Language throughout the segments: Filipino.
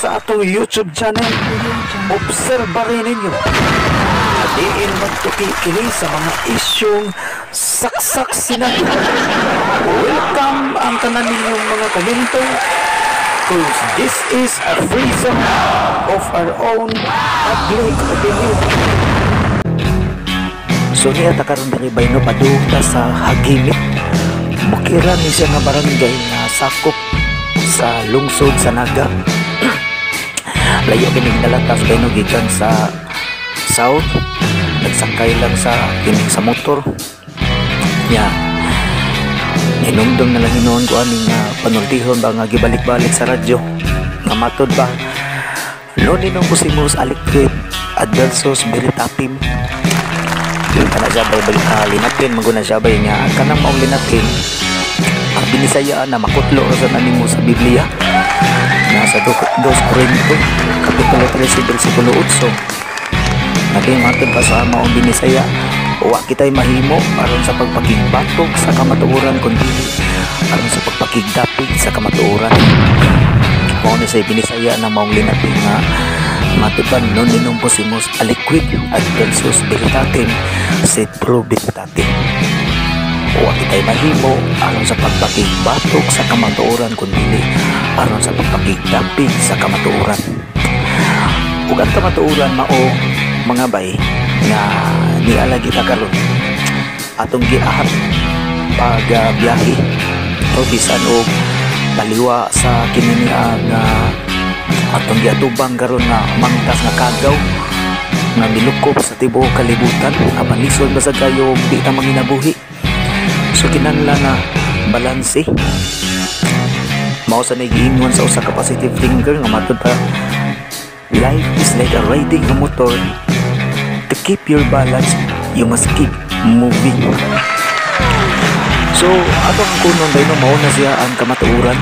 sa atong YouTube channel. Obserbarin ninyo. Diin magtuki-kili sa mga isyong saksak sinag. Welcome ang tanan ninyong mga komento, cause this is a free zone of our own public opinion. So niya takaroon na ibay no padugta sa Hagimit. Bukira ni siya nga barangay na sakop sa lungsod sa Naga. Layo kining dalatas bay no gikan sa south. Nagsakay lang sa kining sa motor. Nya hinumdum na lang hinoon ko aning panultihon ba nga gibalik-balik sa radyo. Nga matod ba Nonino Pusimos Aliquid Adversus Veritapim. Yung ka na siya bay linapin maguna siya bay nga kanang maong linapin ang binisayaan na makutlo sa animo sa Biblia nasa 2 Korinto kapitulo 13 versikulo 8. Naging matod pa sa maong binisaya wa kita'y mahimo aron sa pagpakigbatok sa kamatuoran kundi aron sa pagpakigdapig sa kamatuoran. Mao ni say binisaya na maong linapin nga matupan non Pusimos Aliquid Adversus Veritatem sed pro veritatem. Wa kita'y mahimo aron sa pagpakigbatok sa kamatuoran kundi aron sa pagpakigdapig sa kamatuoran. Ug ang kamatuoran mao mga bay nga niala kita karon atong giahat pag biyahe o bisan og taliwa sa kini nga atong giatubang karon na mangtas nga kagaw nga milukop sa tibuok kalibutan apan lisod basag kayo di ta manginabuhi. So kinahanglan na balanse mao sa nagiingon sa usa ka positive thinker nga matud pa life is like a riding a motor. To keep your balance you must keep moving. So atong kunon dahil mao na siya ang kamatuoran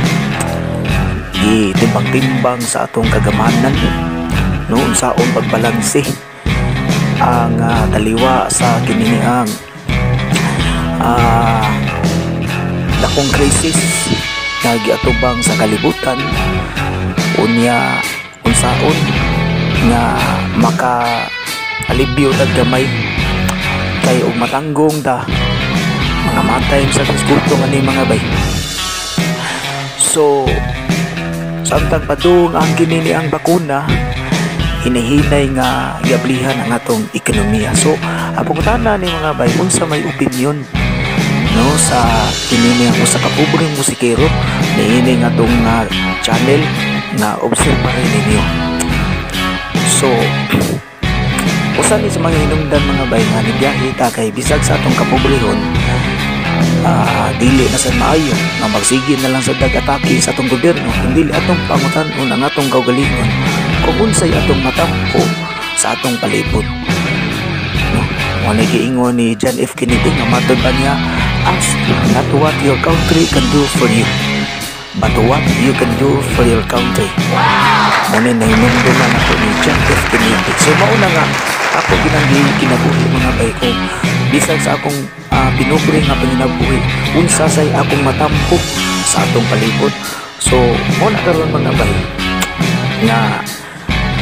gitimbang-timbang sa atong kagamanan noon saon pagbalanse ang taliwa sa kininiang dakong krisis nga giatubang sa kalibutan unya unsaon nga maka alibyo tag gamay kay og matanggong ta mga matay sa diskuto nga ni mga bay. So samtang padung ang kinini ang bakuna hinahinay nga iablihan ang atong ekonomiya. So apong tana ni mga bay unsa may opinion no sa kinini ang usa ka pobreng musikero niini nga tong channel na obserbahin ninyo. So usa ni sa mga hinungdan mga bay nga nibiyahe ta kay bisag sa atong kapobrehon dili na sa maayo nga magsige na lang sa dag-atake sa atong gobyerno kundi atong pangutan-on ang atong kaugalingon kung unsay atong matampo sa atong palibot no? Mo giingon ni John F. Kennedy nga matud ba niya ask not what your country can do for you but what you can do for your country. Mo ni nahinungdan na ako ni John F. Kennedy. So mauna nga ako kinabuhi mga bay ko bisag sa akong pinubre nga panginabuhi unsa say akong matampo sa atong palibot. So mo na karon mga bay nga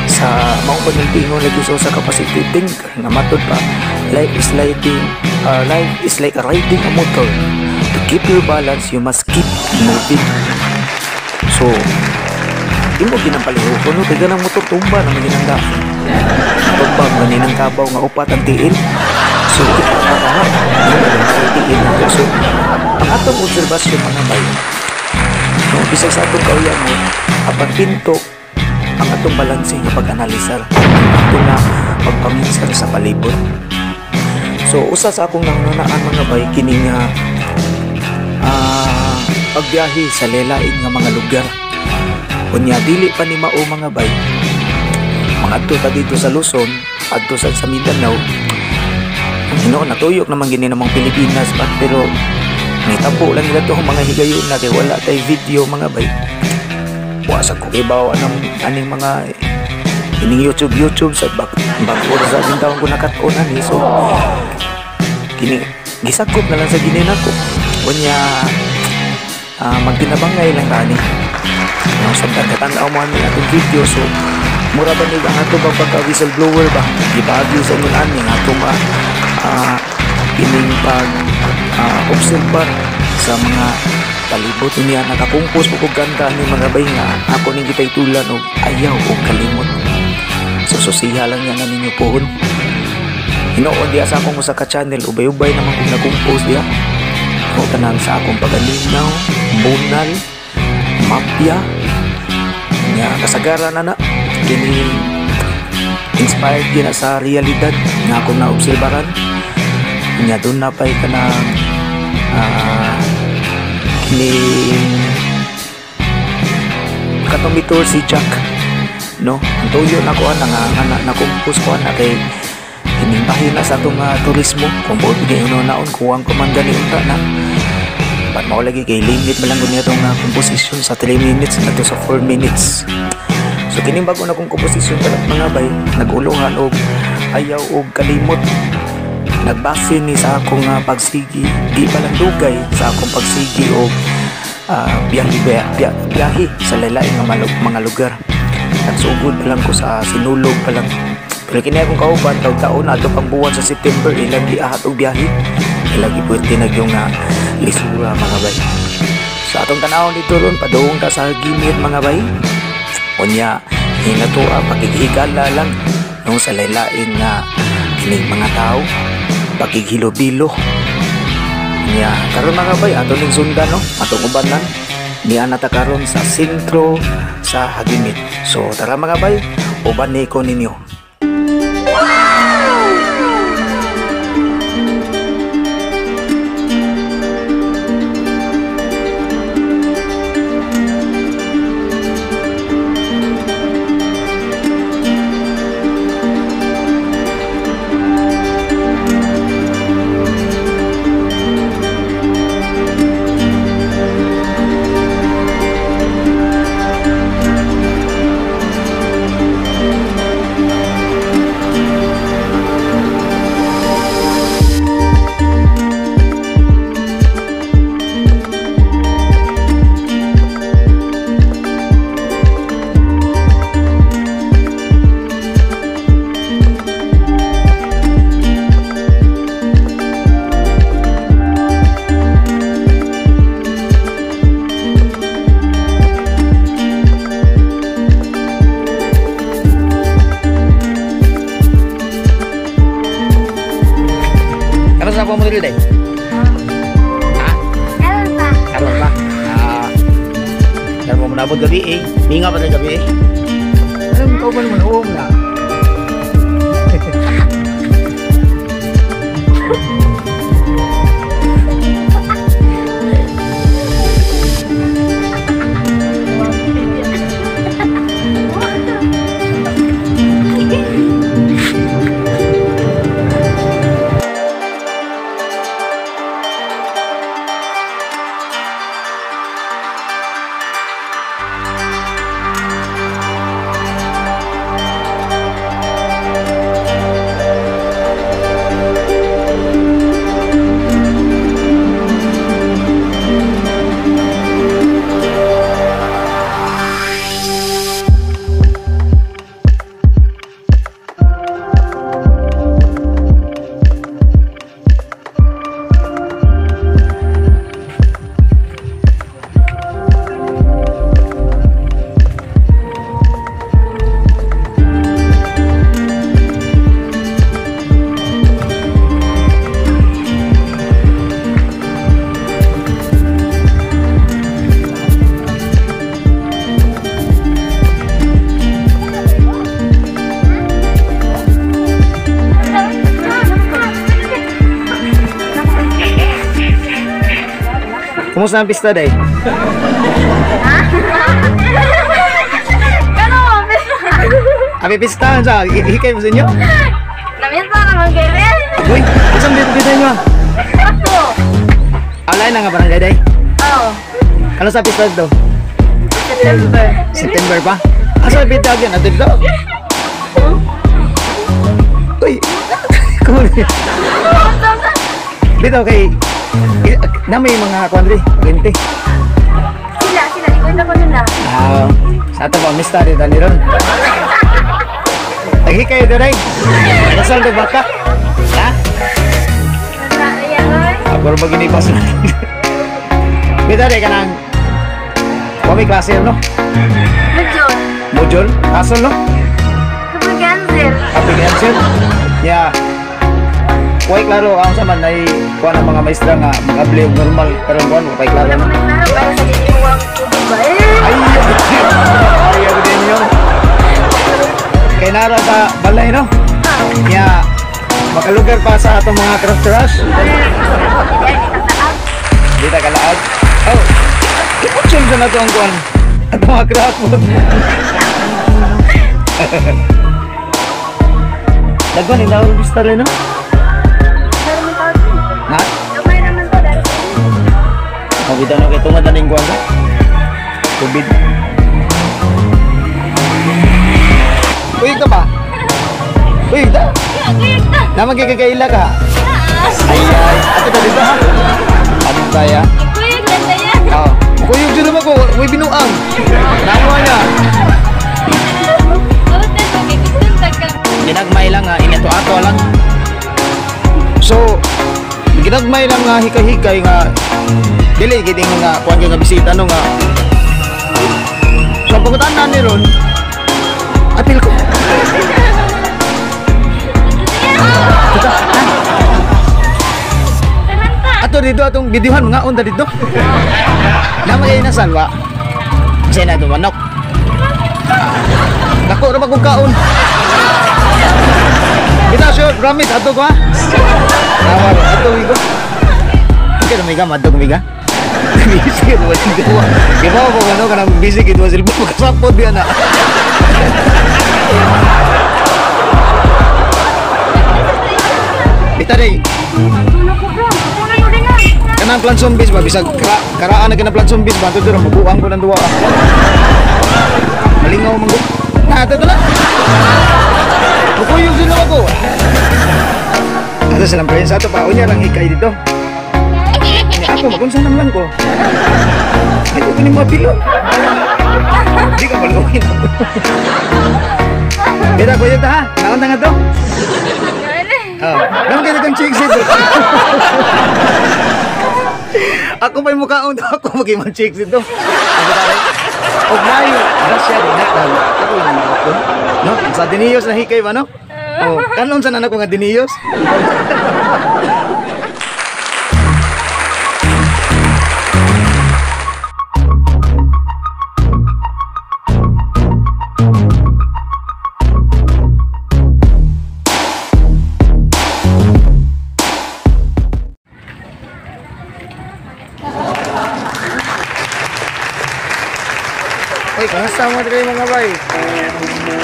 sa mao panultingon lagi sa capacity thinker nga matod pa life is like a riding a motor. To keep your balance you must keep moving. So imo ginapaliho kuno kay ganang motor tumba na maginanda tumbang maninang kabaw nga upat ang tiil. So so ang atong obserbasyon mga bay no bisag sa atong kauyan mo apan pinto ang atong balanse nga pag-analisar ato nga pagpaminsar sa palibot. So usa sa akong nangunaan mga bay kini nga pagbiyahe sa lelain nga mga lugar unya dili pa ni mao mga bay mga adto ta dito sa Luzon adto sa Mindanao natuyok naman gini namang Pilipinas pa pero nitabo lang nila to mga higayon na kay wala tay video mga bay. Wasa ko ibaw aning mga ining YouTube sa bakor sa bintawon ko nakat-onan ni so kini gisakop na lang sa ginin ako unya magtinabangay lang tani. No, sa katanaw mo ang atong video, so mura ba nila ang ato pagka whistleblower ba? Ibagyo sa mga ani nga atong ining pag obserbar sa mga palibot niya nakakumpos po kong ganda ni mga bay nga ako ning kita'y tulan o ayaw o kalimot. So susiha lang yan na ninyo pohon. Hinoon diya sa akong usa ka channel, ubay-ubay naman kung nakumpos diya. O kanang sa akong pagalinaw, bunal, mafia, nga kasagara na kini inspired gina sa realidad nga akong naobserbaran. Nga doon na pa'y kanang kini katumitor si Jack, no? Ang tuyo na ko nga nakumpos ko na kay inimbahin na sa itong turismo kung buot bigay naon kuwang kumanda ni unta na ba't mo lagi kay limit malang niya itong composition sa 3 minutes na to sa 4 minutes. So kining bago na kong composition talag mga bay naguluhan og ayaw og kalimot, nagbase ni sa akong pagsigi di palang dugay sa akong pagsigi og biyahe sa lain-lain nga mga lugar. Nagsugod pa lang ko sa Sinulog pa lang. Pero kini akong kauban, taon na ito pang buwan sa September, ilang liahat o biyahe. Ilang iputi na yung lisura mga bay. Sa atong tanawon dito ron, padung ta sa gimit mga bay. Unya, hinato pakikihigala lang nung sa lain-lain nga kining mga tao, pakighilo-bilo. Unya, karon mga bay, ato ning sundan no, atong ubanan. Niya nata karon sa sentro sa Hagimit. So tara mga bay, uban ni ko ninyo. Sa apa mo dili day? Ha? Karon pa. Karon mo nabot gabi eh. Minga pa gabi eh. Alam ko ba naman uong na. Kumusta ang pista day? Kano pista? Abi pista sa hikay mo sa inyo? Namita naman kayo. Uy, isang pista nyo. Ako. Alay na nga barangay day? Oo. Ano sa pista ito? September. September pa? Asa pita agyan? Ato dito? Uy, kumuli. Dito kay na may mga kwandri, 20. Nakita ko nila. Sa ato pa mystery tani ron. Lagi kayo doon. Masal do baka. Ha? Ayan, oy. Ako rin maginipas na. Bita rin ka ng kami klase no? Medyo. Module? Asol no? Kapag cancel. Kapag answer? Yeah. Kuway klaro ang saman ay kuha ng mga maestra nga mag-abli yung normal pero kuha kuway klaro Wala no? ko na klaro para sa diniwang tubig ba eh. Ay! Ay! Ako din yun. Kaya nara sa balay no? Yeah. Makalugar pa sa atong mga craft rush. Di ta kalaag. Oh! Iputsul sa na ito ang kuhan. At mga craft food. Dagwan, hindi ako bista rin no? Ha? Gamay naman to dahil. Mabita na kayo tungad na ning kuhan ka? Tubig. Uy ka ba? Uy ka? Naman kikikaila ka? Ay, ay. Ato na dito ha? Ano tayo? Kuya, ganda yan. Oo. Kuyog dyan naman ko. Uy, binuang. Nakuha niya. Ginagmay lang nga. Inato-ato lang. So, ginagmay lang nga hikay-hikay nga. Dili, giting nga. Kuhan ka nga bisita no nga. So, pagkutaan na ni Ron, apil ko. Kita, ha? Ato dito atong bidihan mga onda dito. Naman ay nasalwa. Kasi na ito manok. Dako na magkakaon. Kita sure, promise ato ko ha. Naman ato ko. Okay na may gamad to kumiga. Busy ko wala dito. Kiba ko ano kanang busy kid mo silbo kasapod diyan na. Bitare. Kanang plan zombies ba bisag karaan na kana plan zombies ba tudor mabuang ko nang duwa. Malingaw manggo. Na ato na. Bukuyog din ako. Ato silang friends ato pa unya lang hikay dito. Ako magunsa lang ko. Ay ko ni mapilo. Di ka maluhin. Beda ko yun ha. Naon nga to. Oh, naman kayo kang chicks ito. Ako pa yung mukhaon daw ako mag-imang chicks ito. Ako tayo. Huwag na yun. Rasya din natin. Ako yung mga no? Sa diniyos na hikay ba no? Oh, kanon sa nanak ko nga diniyos. Oy, kamusta mo dito mga bay?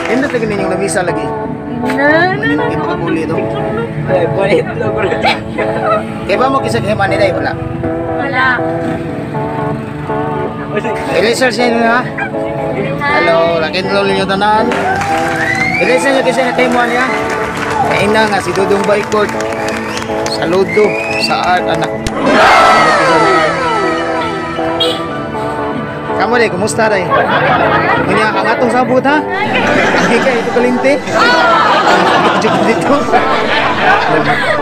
Hindi lagi ninyong lamisa lagi. Hindi pa kapuli ito. Kaya ba mo kisag heman nila wala? Wala. I-research nyo ha? Hello, lakin tuloy ninyo tanan. I-research nyo kasi na timuan niya. Kaina nga si Dudong Baikot. Saludo sa art anak. Kamu deh, kumusta deh? Punya ang atong sabot ha? Ang hikay ito kalinti. Jump dito.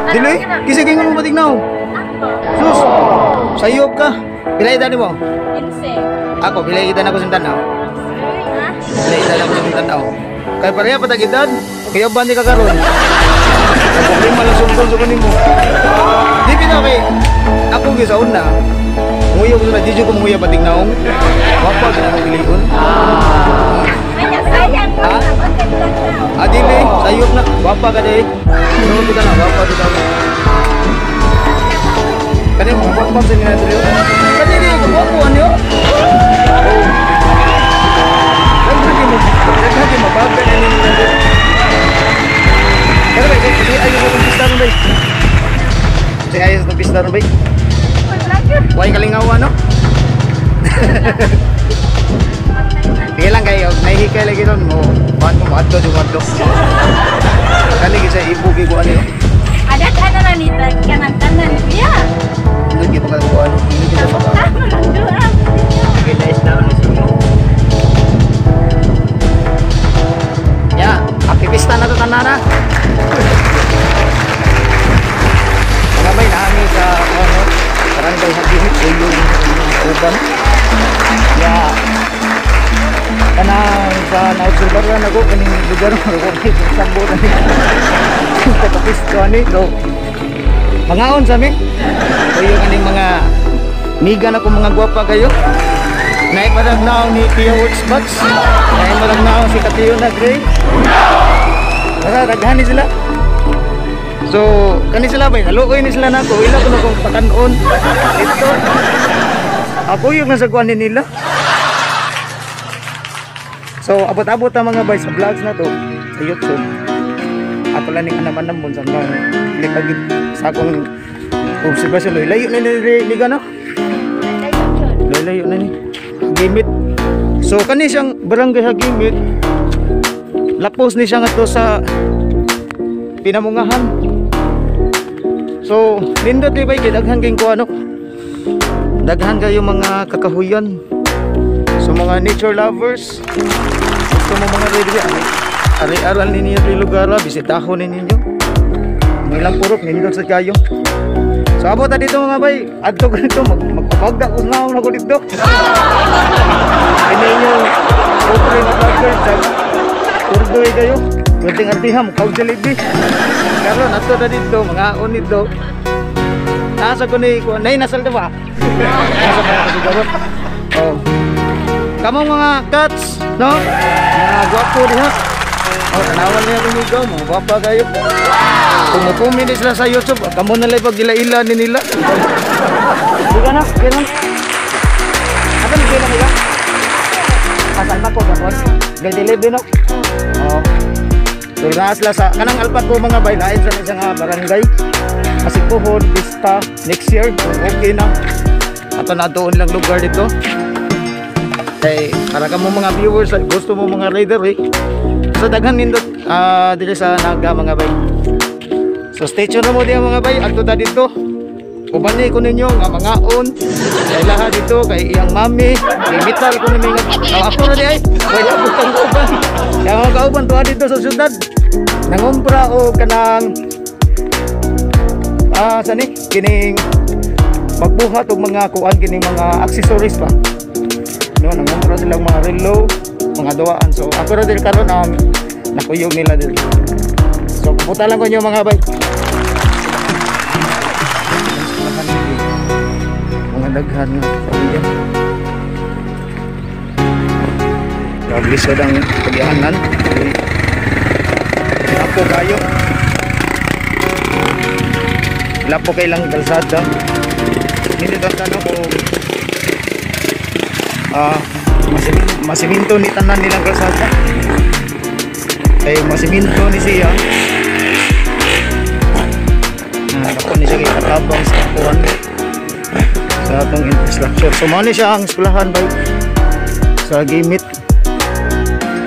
Diloy, kisa kayo nga matignaw. Sus, sayop ka. Pilay tani mo? Inse. Ako, pilay kita na ko sa tanaw. Pilay kita na ko sa tanaw. Kaya pareha patagitan, kaya bandi ka karon. Problema lang sumtol sa kunin mo. Di pinakay, ako gyud sa una. Muya ko na dito ko muya patignaong. Wapa ka na magilion. Sayang. Ha? Adili, sayop na. Wapa ka deh. Ano kita na wapa kita. Kani mo wapa sa nila dito. Kani di ko wapa ano? Oh. Lagi mo bagal na nila. Pero kasi ayos na pista ron bay. Kasi ayos na pista ron bay. Huwag kalingawa, no? Sige lang kayo, nahihikay lagi ron mo. Bakit mo maadto, dumadto. Kani kasi ibugi ko ano yun. Adat ano na nita, kanan-kanan. Yeah. Doon kita kalikuan. Hindi kita maka. Ano lang doon? Sige, nice down. Kamusta na to tanana? Mga bay naami sa ano, barangay Hagimit o yung uban. Ya, kanang sa nautsulbar na ako kaning lugar mo ko kay sambo na ni. Tapos ko ani do. Mangaon sa mi. O yung kaning mga miga na ko mga gwapa kayo. Naiparag na ni Tio Worksbox. Naiparag na si Katiyo na Gray. Para daghani sila. So, kani sila bay, naluoy ni sila nako. Ila ko na kong pakanon. Ito. Ako yung nasa kuan nila. So, abot-abot ang mga bay sa vlogs na to sa YouTube. Ato lang ning anaman-namon sa mga likagid sa akong obserbasyon. Layo na ni gano. Layo na ni Hagimit. So kani siyang barangay Hagimit. Lapos ni siya ngato sa Pinamungahan. So nindot di ba kay daghan kay ko ano? Daghan kayo mga kakahuyan. So mga nature lovers. Gusto mo mga ready ari-aral ninyo sa lugar, bisitahon ninyo. Mga ilang purok nindot sa kayo. So abot na dito mga bay, adto ko dito, magpapagda ko na ako dito. Ini yung opening na vlogger, urdoy kayo, pwedeng antiham, kaugdalibi. Karon adto na dito, mga on dito. Nasa ko ni, nasal diba? Nasa pa ako siguro. Oh. Kamong mga cats, no? Mga gwapo diha. Oh, tanawan niya lumigaw, mga gwapa kayo. Kung mapumili sila sa YouTube, kamo na lang pag ila-ila ni nila. Buka na, kailan? Apa ni kailan nila? Pasal pa ko, bakon? Grade 11, no? Oo. So, nga sila sa, kanang alpat ko mga baylain sa isang barangay. Kasi Puhon, Vista, next year, okay na. Ato na doon lang lugar dito. Kaya, para ka mo mga viewers, gusto mo mga rider, eh. So, daghan nindot, dito sa Naga mga bay. So stay tuned na mo diyan mga bay, adto ta dito. Ubani ko ninyo nga mga on. Kay lahat dito kay iyang mami, imital ko nimi nga ako na di ay. Wala ko tang uban. Kaya mga kauban tuwa dito sa syudad. Nangumpra o kanang sani kining magbuhat og mga kuan kining mga accessories pa. No, nangumpra silang mga relo, mga duwaan. So ako ra diri karon nakuyog nila diri. So pupunta lang ko nyo mga bay. Mga daghan nga pamilya. Naglisod ang pag-ianan. Lapo kayo. Lapo kay lang kalsada. Hindi ito tanong kung masiminto ni tanan nilang kalsada. Kaya masiminto ni siya. Ako ni siya katabang sa kuwan sa atong infrastructure. So mali siya ang eskwelahan ba sa Hagimit.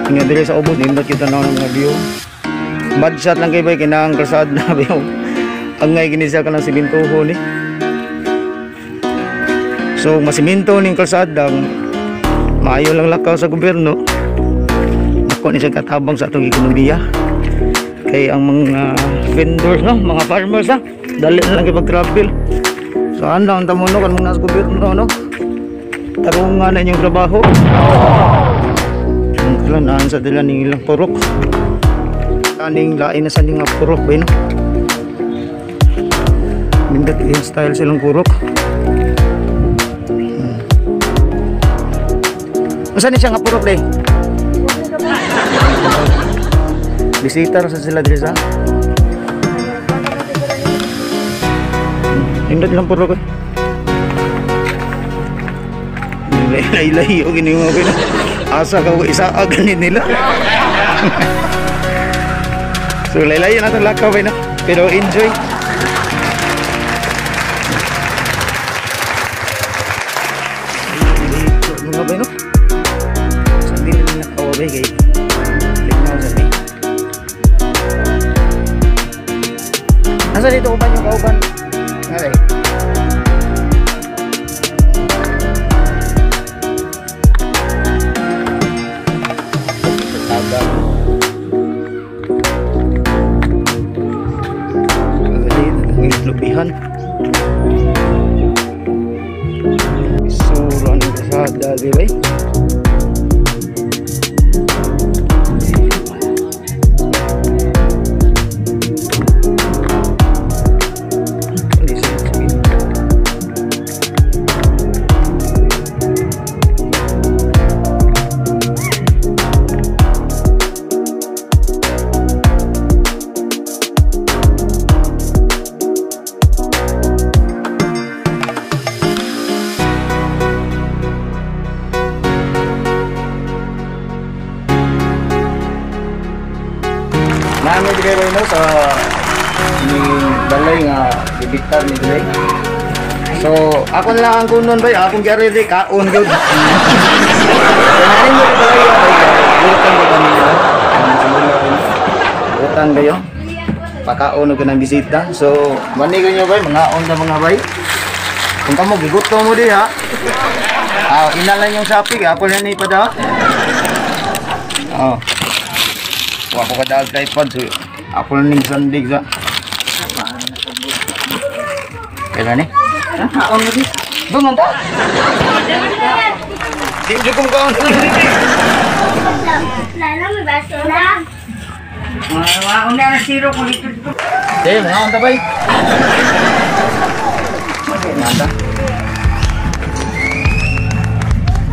Nga dili sa ubod nindot kita na ng mga view. Bad shot lang kay bay kinang kalsada na view. Ang ngay gini siya kanang simintuho ni. So masiminto ning kalsada maayo lang lakaw sa gobyerno. Ako ni siya katabang sa atong ekonomiya. Kay ang mga vendors, no, mga farmers, ha, dali na lang ipag-travel. So andang tamuno kan mga nasa gobyerno, no, tarungan na inyong trabaho. Kalanaan sa dila ning ilang purok. Kaning lain na sa nga purok ba, no? Mindat yung style silang purok. Masa ni siya nga purok, day? Visitor sa sila diri sa. Indot lang puro ko. Laylay-lay o gini mo pina. Asa ka isa aganin nila. So laylay na itong lakaw na. Pero enjoy. Mga ba no? Sandi na nakawabay kayo. Nasa dito uban yung kauban? Ngayon. Tagal. lubihan. Suruhan ng kasada, di ba? Namin dire mo sa ni balay nga bibitar ni dire. So ako na lang ang kunon bay, akong gari di kaon gyud. Narin mo balay butan ba kanila? Butan kayo. Pakaon og kanang bisita. So mani kanyo bay, mga on na mga bay. Kung kamo gigutom mo di ha. Inalan yung sapi, ako na ni pada. Oh. Ako kada tripod so ako na ning sandig sa. Kaya ni? Kaon mo di. Bungan ta. Di ko kaon. Lala may baso na. Una na zero ko dito. Mga on ta bay. Nanda.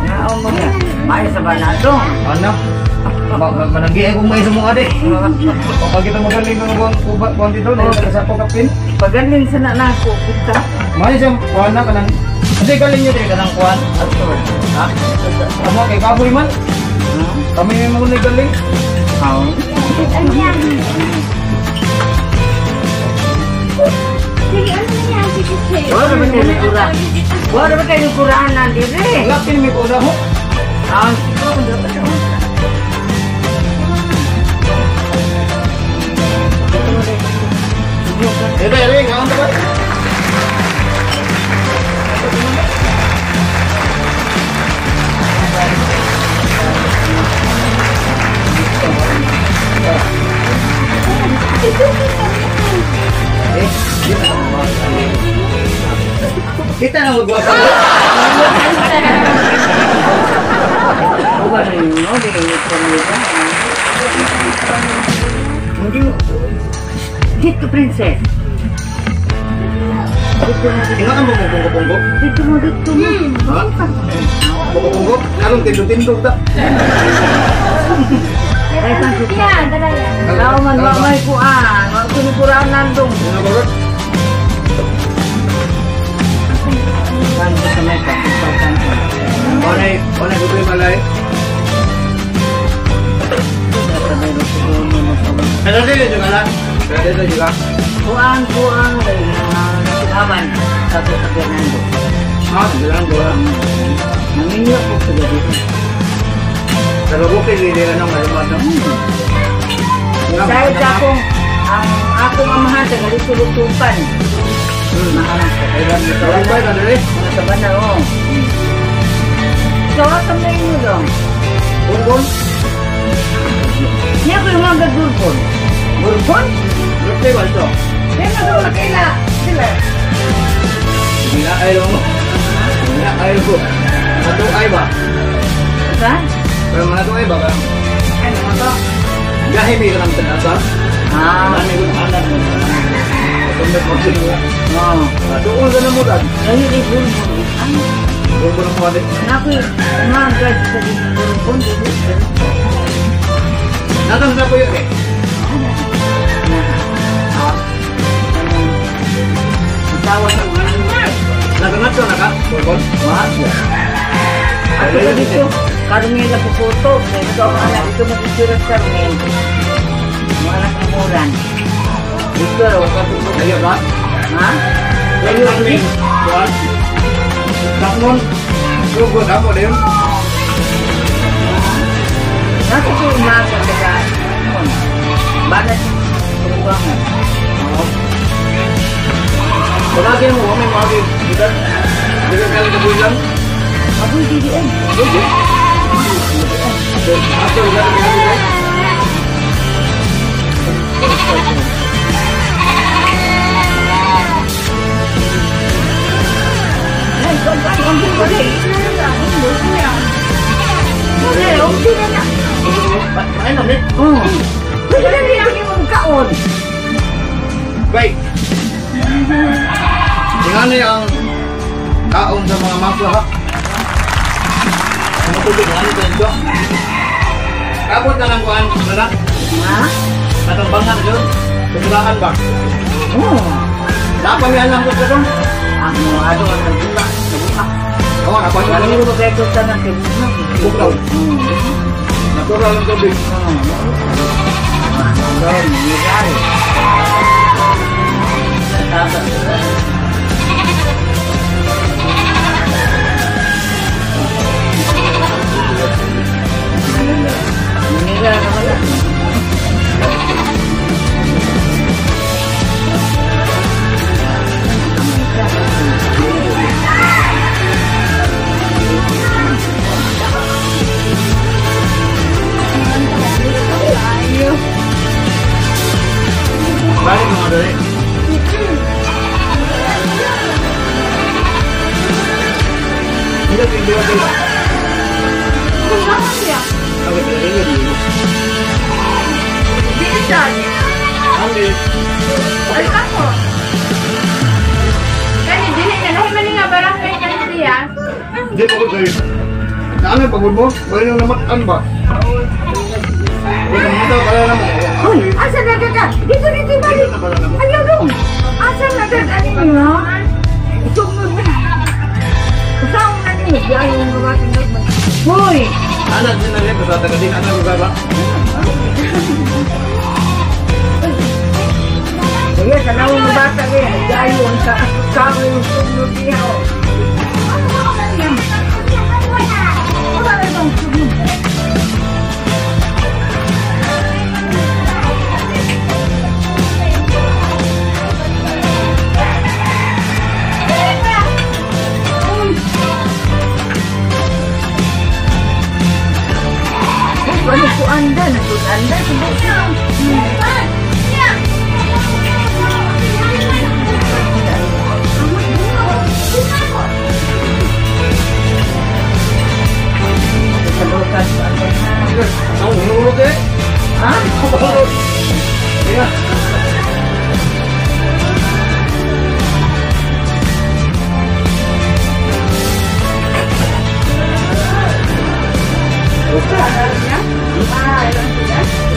Naon mo na. May sa banado. Ano? Managi ako may sa mga ade. Kapag kita magaling ng buwan dito, sa pagkapin. Pagaling sana na ako kita. May siyang kuwan na kanang. Kasi galing nyo din kanang kuwan. Ha? Kamu kay kaboy man? Kami may mga galing. Wala ba kayo kurang? Wala ba kayo kurang nandito? Wala may kuda mo. Siguro kung dapat ako. Ere, kaon ta ba? Kita na magwasa. Wala rin mo, di kayo kumita. Hindi mo. Dito, princess. Tingnan ang bunggo-bunggo. Dito mo. Ha? Bunggo-bunggo? Kalong tindog-tindog ta. Ay, pansit. Yan, dalayan. Kalau man mamay kuan, waktu ni kurang nandung. Ano ba? Kan sa meta, Onay gusto malay. Ano din juga lah. Pwede juga. Kuan ay nasilaban sa Fernando. Bilang dua. Naminyo po sa dito. Pero bukid hindi na nang malumat. Dahil sa akong amahan sa galit-lutupan. Maanak ko. Kailan dito? Ay, kadali. Mga taban na o. So, tamay mo lang. Burbon. Niya ko yung mga burbon. Burbon? Birthday ba ito? Kaya na daw nakila. Sila. Hindi na ayaw mo. Hindi na ayaw ko. Matuay ba? Sa? Pero matuay ba ka? Ano mo to? Gahi may kanang tanasa. Mami ko na anak mo. Matundot magsimula. Oo. Doon ka na mo dad. Dahil di burbon. Burbon ang mga din. Naku, mga guys sa di burbon. Natang sa po yun eh. Tawa sa Nagangat ka na ka? Burbon? mahal. Ako na dito. Karungin na puputo. Ito ang anak. Ito magkisurat karungin. Mga anak ng uran. Ito raw. Ayaw ka? Ha? Ayaw ka rin. Buwan? Takmon? Sugod ako na yun. Nasa ko umaga sa banat pagkubangan. Palagi mo, kami magi. Hindi ka kaya kabulan? Ako yung DDM. After that, Nag-abot na ng kuhan, nana? Ha? Natambangan yun? Tumulaan ba? Oo. Napamihan lang ko doon? Ano ang nagbuka. Oo, napamihan Wala lang yung ko. proyekto sa ng kibugnaw. Bugnaw. Natural ang tubig. Doon, mineral. Tapos, mineral na wala. Balik mga dali. Hindi, hindi ba kayo? Bakit na rin yun? Hindi. Ay, ako. Kani, dili na. Lahi man nga barangay na siya. Hindi pa ko sa'yo. Naano yung pagod mo? Bali nang namatan ba? Wala mo daw, pala naman. Hoy, asa na ka? Dito, dito, balik. Ayaw dong. Asa na ka? Ano niyo? Itungod na. Kasama na niyo. Ayaw mo ba? Hoy! Anak din na rin, basta tagadin, anak mo ba? Kaya tanaw mo ba sa rin? Ayaw ang kasama yung tungod niya. Wala na itong tungod. Ano po anda? Nandun anda? Ang hulog eh. Ha? Hulog. Kaya.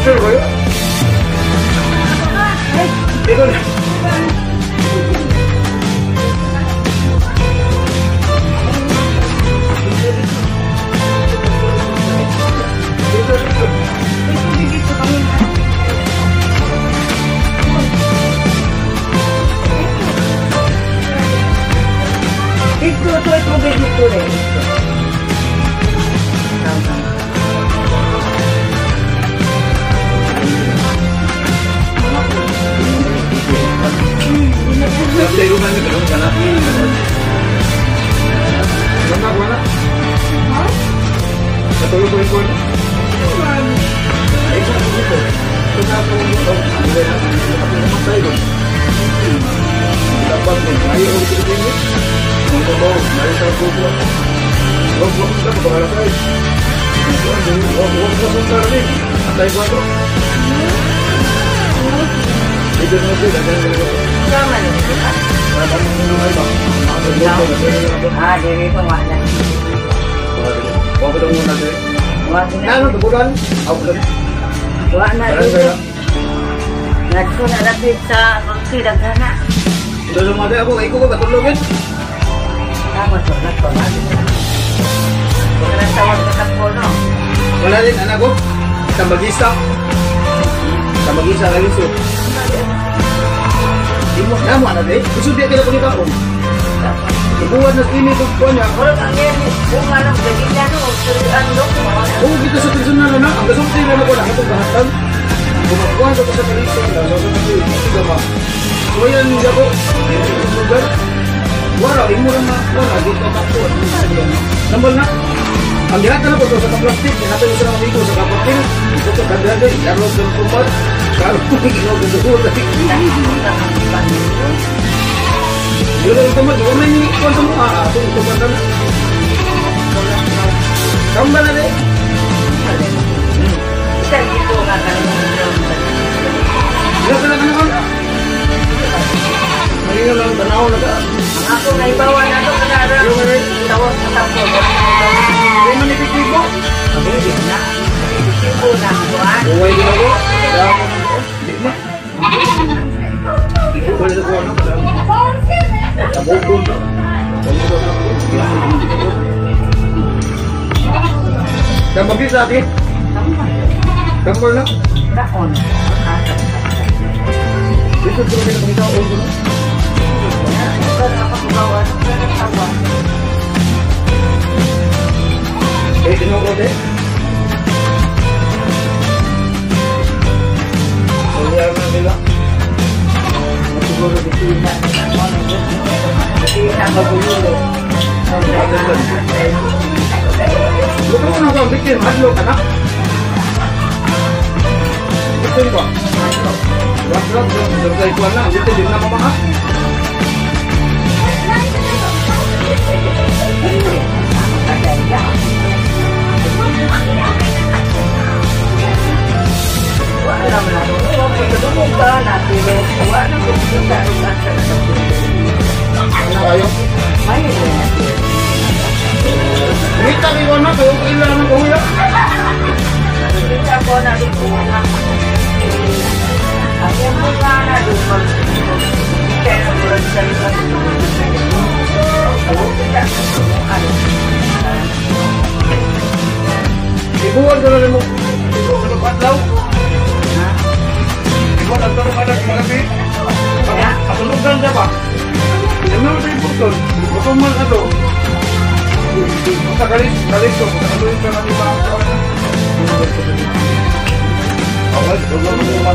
Sure ba yun? Ikaw na. Ito dito rin. Nanti rumah ni belum sana. Mana mana? Satu lu ikut. Ikut itu. Kita perlu tahu ada apa yang saya itu. Dapat ayo kita ini. Untuk bawa dari satu dua. Dua kita berapa kali? Dua sebentar ni. Ada yang buat. Itu nanti ada yang Sama ni. Ah, diri ko wala. Wala na dito. Wala na. Ano tubulan? Ako lang. Wala na dito. Nagko na lapit sa pagkidagana. Dalo mo ako, iko ko katulogin. Tama to, nagko na. Kaya tawag sa kampo no. Wala din anak ko. Tambagista. Tambagista lagi so. Imo na mo ana de. Isu dia kila pagita ko. Ibuwan na ini ko ko niya. Wala kang ngeni, kung anong gagawin no, surian do ko. Oh, kita sa personal na ang gasulti na ko na atong kahatan. Kumakuan ko sa kalito na so sa dito ba. So yan niya ko. Lugar. Wala imo na wala dito pa ko. Nambal na. Ang lahat na po sa plastic, natin sa mga amigo sa kapatin. Ito ko kagada, laro sa kumpat. Karo ko ginawa ko doon. Yun ang kumpat, wala may kuwan sa mukha. Itong kumpat na. Kamba na rin. Isa dito nga kami. Yan ka na naman. Ngayon lang, tanaw na ka. Ako na ibawa na to kanara. Tawag sa kampo. Hindi man ipiklik mo. Hindi na. unang buwan. Uway din ako. Kaya ako hindi na. Hindi ko pala ko ano. Nabukod na. Dan bagay sa akin. Tambol na. Taon. Dito ko rin nakita ko ulo. Tinong ko din. Kaya na nila. Siguro dito na. Hindi na magulo. Luto ko na sa bikin. Hadlo ka na. Ito ba? Rap-rap. Sa ikuan na. Dito din na mamaka. Wala mo na doon. Pagkatulog ka natin. Wala mo na Ayaw. May Kita ni ko na. Kaya ko ilan ko ya. kita ko na dito. Ang yung mga na doon. Kaya na mo rin sa likod. Ibuwan ko na mo. Ibuwan ko patlaw. Ibuwan ang taro ka na magabi. Patulugan siya ba? Yan naman sa iputol. Bukong man ito. Sa kalis ko. Patulugan ka na ni mga kawan. Awal, huwag mo mga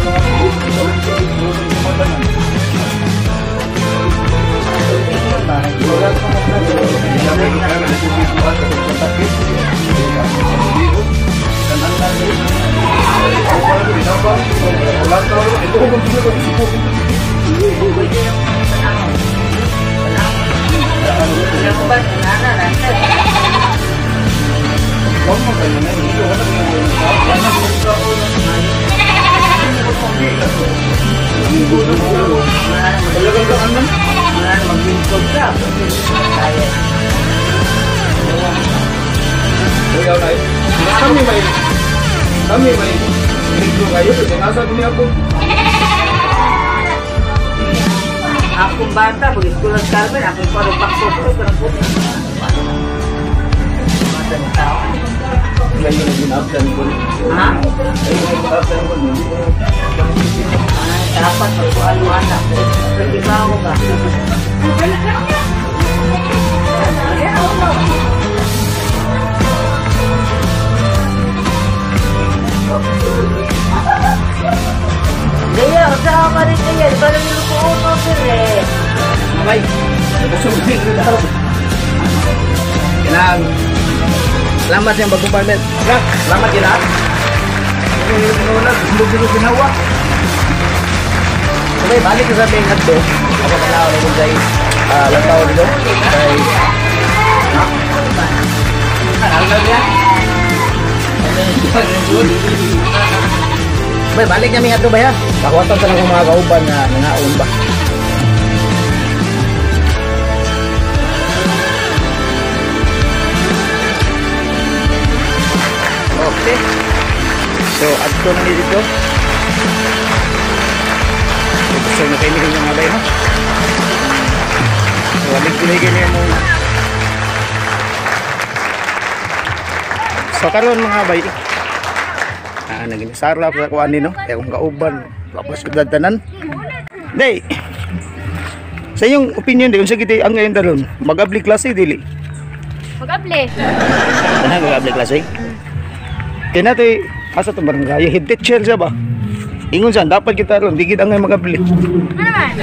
kami may video kayo kasi nasa dumi ako. Akong bata, bulis ko lang Carmen, akong parang bakso-bakso, parang puti. Mata ng tao. Ngayon yung ginapsan ko. Ha? Ngayon yung ginapsan ko. Dapat magpualuan ako. Pwede ba ako ba? Lea, usaha ka rin kaya. Parang yung puuto sir eh. Bye. Busog-busog ko daw. Kailangan. Salamat yung bagong partner. Salamat yun lahat. Bulog-bulog ginawa. Okay, balik ko sa ating hadto. Ako pala ako nung guys. Lantaw dito. Guys. Alam niya? Bay, balik kami hadto ba yan? Kakuwatan sa lang mga kauban na nangaon ba? Okay. So, adto na dito. So, nakainigin yung mga bay, ha? So, alig-inigin niya muna. So, karoon mga bay. Naging sarap sa kuhaan din, no? Kaya kung kauban, tapos kagadanan. Day, sa iyong opinion, di, kung sa kita ang ngayon daron, mag-abli klase, dili? Mag-able. Ano, mag-abli klase? Kaya natin, asa itong barangay, head teacher siya ba? Ingon saan, dapat kita ron, digit ang ngayon mag-abli. Ano naman?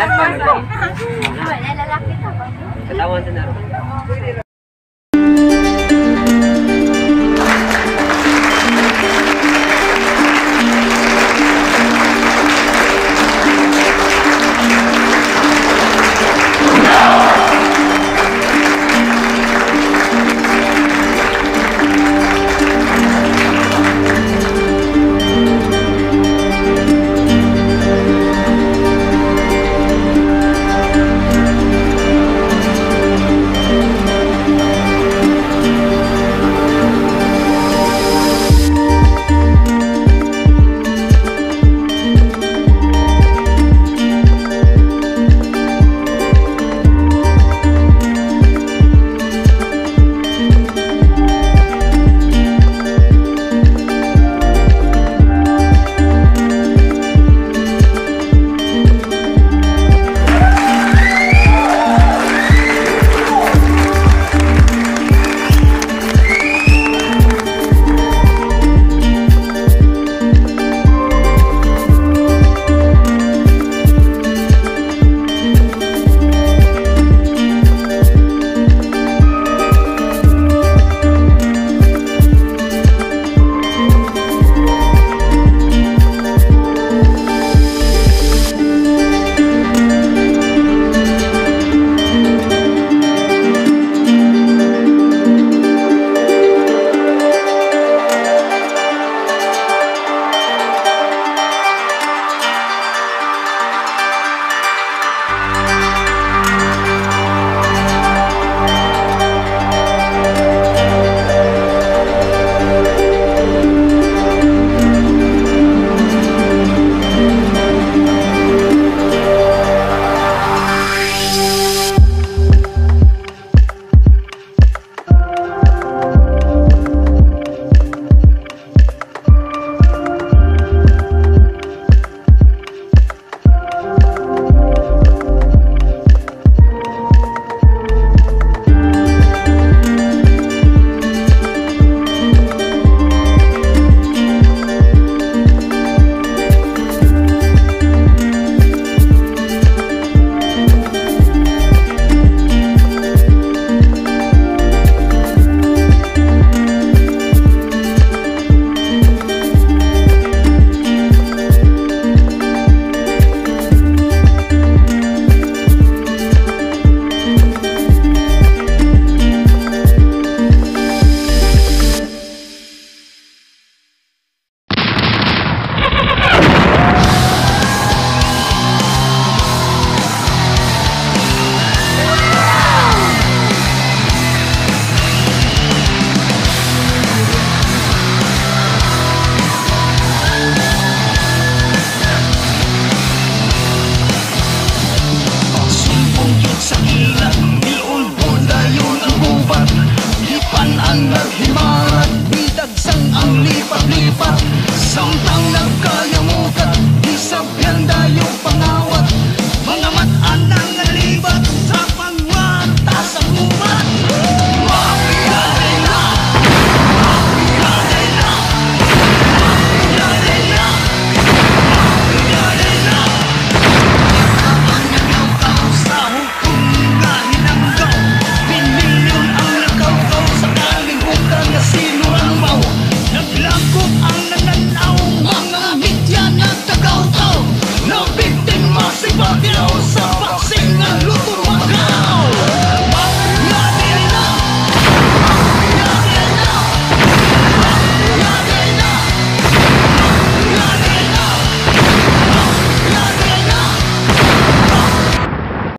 Wala, lalaki ka ba?